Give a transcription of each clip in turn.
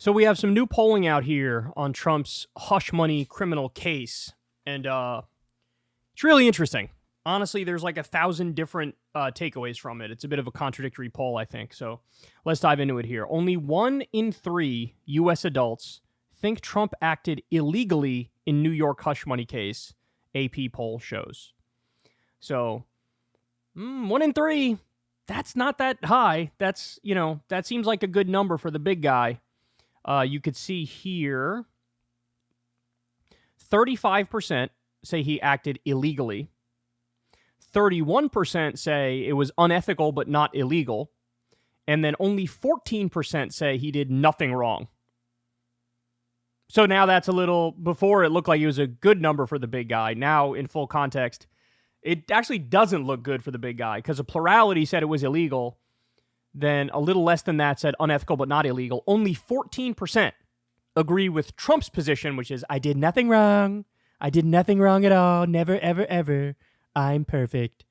So we have some new polling out here on Trump's hush money criminal case, and it's really interesting. Honestly, there's like 1,000 different takeaways from it. It's a bit of a contradictory poll, I think. So let's dive into it here. Only 1 in 3 U.S. adults think Trump acted illegally in New York hush money case, AP poll shows. So 1 in 3, that's not that high. That's, that seems like a good number for the big guy. You could see here, 35% say he acted illegally. 31% say it was unethical but not illegal. And then only 14% say he did nothing wrong. So now that's a little, before it looked like it was a good number for the big guy. Now, in full context, it actually doesn't look good for the big guy because a plurality said it was illegal. Then a little less than that said unethical but not illegal. Only 14% agree with Trump's position, which is, I did nothing wrong. I did nothing wrong at all. Never, ever, ever. I'm perfect.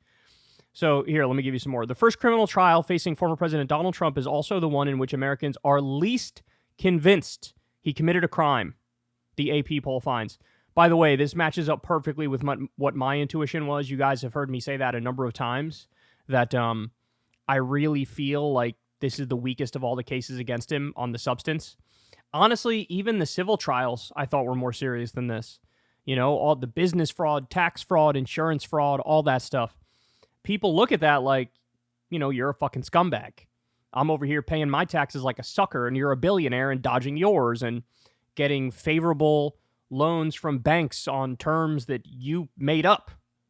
So here, let me give you some more. The first criminal trial facing former President Donald Trump is also the one in which Americans are least convinced he committed a crime, the AP poll finds. By the way, this matches up perfectly with what my intuition was. You guys have heard me say that a number of times, that I really feel like this is the weakest of all the cases against him on the substance. Honestly, even the civil trials I thought were more serious than this. All the business fraud, tax fraud, insurance fraud, all that stuff. People look at that like, you're a fucking scumbag. I'm over here paying my taxes like a sucker, and you're a billionaire and dodging yours and getting favorable loans from banks on terms that you made up,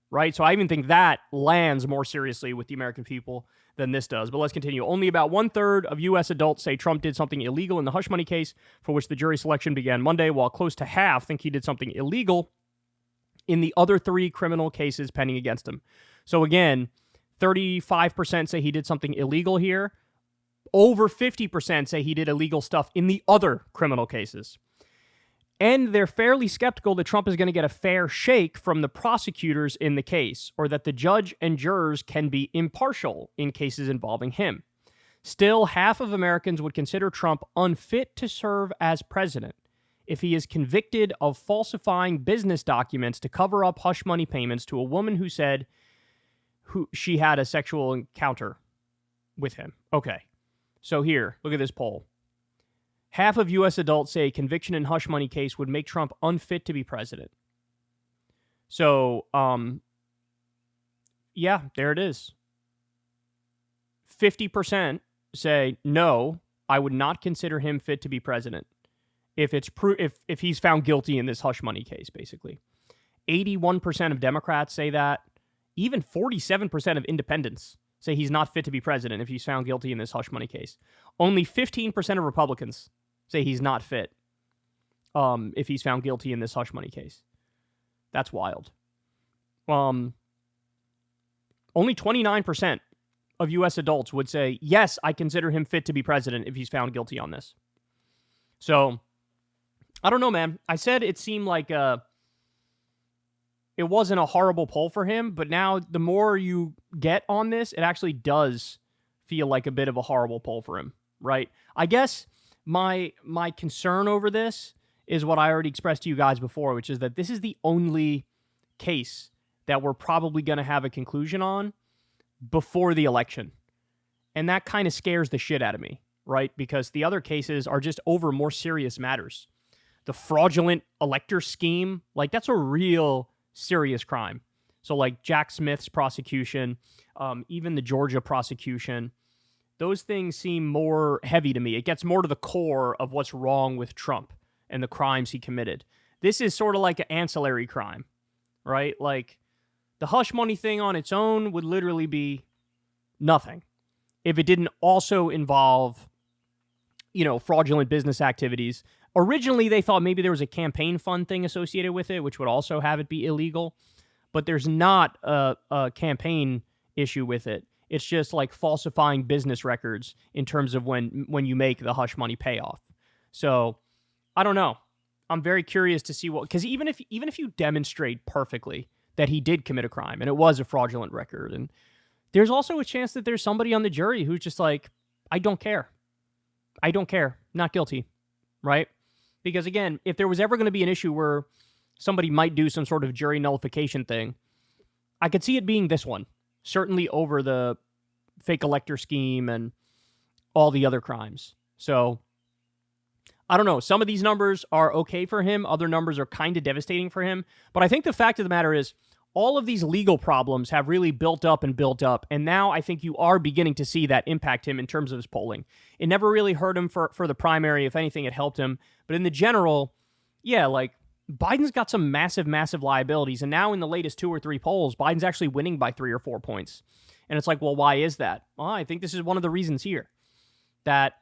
right? So I even think that lands more seriously with the American people than this does. But let's continue. Only about 1/3 of U.S. adults say Trump did something illegal in the hush money case, for which the jury selection began Monday, while close to half think he did something illegal in the other 3 criminal cases pending against him. So again, 35% say he did something illegal here. Over 50% say he did illegal stuff in the other criminal cases. And they're fairly skeptical that Trump is going to get a fair shake from the prosecutors in the case, or that the judge and jurors can be impartial in cases involving him. Still, half of Americans would consider Trump unfit to serve as president if he is convicted of falsifying business documents to cover up hush money payments to a woman who said she had a sexual encounter with him. Okay, so here, look at this poll. Half of U.S. adults say a conviction in hush money case would make Trump unfit to be president. So, yeah, there it is. 50% say, no, I would not consider him fit to be president if if he's found guilty in this hush money case, basically. 81% of Democrats say that. Even 47% of independents say he's not fit to be president if he's found guilty in this hush money case. Only 15% of Republicans say he's not fit if he's found guilty in this hush money case. That's wild. Only 29% of U.S. adults would say, yes, I consider him fit to be president if he's found guilty on this. So, I don't know, man. I said it seemed like it wasn't a horrible poll for him, but now the more you get on this, it actually does feel like a bit of a horrible poll for him, right? I guess my concern over this is what I already expressed to you guys before, which is that this is the only case that we're probably going to have a conclusion on before the election. And that kind of scares the shit out of me, right? Because the other cases are just over more serious matters. The fraudulent elector scheme, like that's a real serious crime. So like Jack Smith's prosecution, even the Georgia prosecution, those things seem more heavy to me. It gets more to the core of what's wrong with Trump and the crimes he committed. This is sort of like an ancillary crime, right? Like the hush money thing on its own would literally be nothing if it didn't also involve, fraudulent business activities. Originally, they thought maybe there was a campaign fund thing associated with it, which would also have it be illegal. But there's not a campaign issue with it. It's just like falsifying business records in terms of when you make the hush money payoff. So I don't know. I'm very curious to see because even if you demonstrate perfectly that he did commit a crime and it was a fraudulent record, and there's also a chance that there's somebody on the jury who's just like, I don't care. Not guilty. right? Because again, if there was ever going to be an issue where somebody might do some sort of jury nullification thing, I could see it being this one, certainly over the fake elector scheme and all the other crimes. So, I don't know. Some of these numbers are okay for him. Other numbers are kind of devastating for him. But I think the fact of the matter is, all of these legal problems have really built up. And now I think you are beginning to see that impact him in terms of his polling. It never really hurt him for the primary. If anything, it helped him. But in the general, yeah, like Biden's got some massive, massive liabilities. And now in the latest 2 or 3 polls, Biden's actually winning by 3 or 4 points. And it's like, well, why is that? Well, I think this is one of the reasons here. That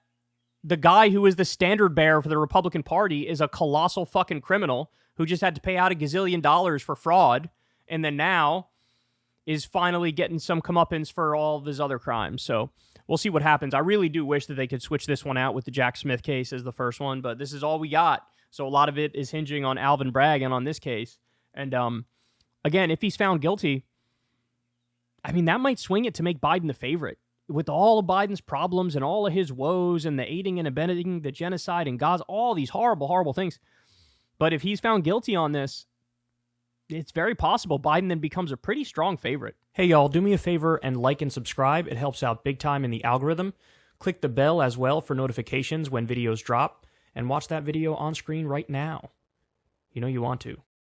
the guy who is the standard bearer for the Republican Party is a colossal fucking criminal who just had to pay out $1 gazillion for fraud, and then now is finally getting some comeuppance for all of his other crimes. So we'll see what happens. I really do wish that they could switch this one out with the Jack Smith case as the first one, but this is all we got. So a lot of it is hinging on Alvin Bragg and on this case. And again, if he's found guilty, I mean, that might swing it to make Biden the favorite. With all of Biden's problems and all of his woes and the aiding and abetting the genocide in Gaza, all these horrible, horrible things. But if he's found guilty on this, it's very possible Biden then becomes a pretty strong favorite. Hey, y'all, do me a favor and like and subscribe. It helps out big time in the algorithm. Click the bell as well for notifications when videos drop, and watch that video on screen right now. You know you want to.